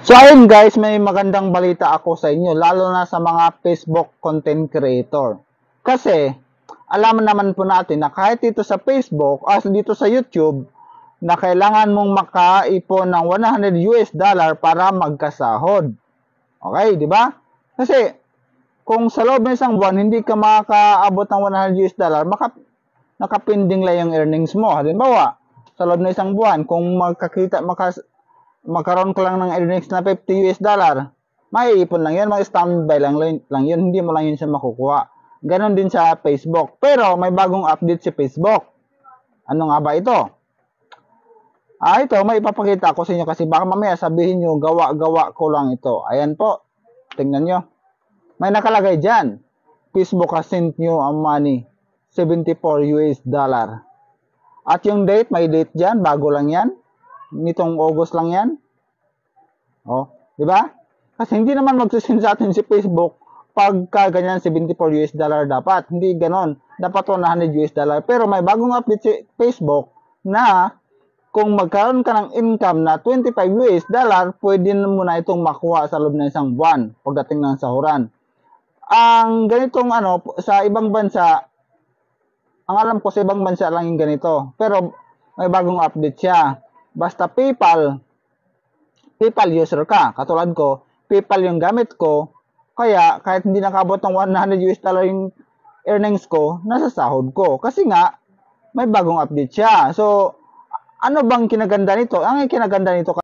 So ayun guys, may magandang balita ako sa inyo, lalo na sa mga Facebook content creator. Kasi, alam naman po natin na kahit dito sa Facebook, dito sa YouTube, na kailangan mong makaipon ng $100 para magkasahod. Okay, di ba? Kasi, kung sa loob ng isang buwan, hindi ka makakaabot ng $100, nakapinding lang yung earnings mo. Halimbawa, sa loob ng isang buwan, kung magkaroon ka lang ng earnings na $50, maiipon lang yan, mag-standby lang yun, hindi mo lang yun siya makukuha. Ganon din sa Facebook. Pero may bagong update si Facebook. Ano nga ba ito? Ito, may ipapakita ko sa inyo kasi baka mamaya sabihin nyo, gawa-gawa ko lang ito. Ayan po, tingnan nyo. May nakalagay dyan. Facebook has sent you a money, $74. At yung date, may date dyan, bago lang yan. Nitong August lang yan. Oh, di ba? Kasi hindi naman magsisin sa atin si Facebook pagka ganyan $74 dapat. Hindi ganon. Dapat $100. Pero may bagong update si Facebook na kung magkaroon ka ng income na $25, pwede mo na itong makuha sa loob ng isang buwan pagdating ng sahuran. Ang ganitong sa ibang bansa, ang alam ko sa ibang bansa lang yung ganito. Pero may bagong update siya. Basta PayPal user ka. Katulad ko, PayPal yung gamit ko. Kaya kahit hindi nakabot ng $100 yung earnings ko, nasa sahod ko. Kasi nga, may bagong update siya. So, ano bang kinaganda nito? Ang kinaganda nito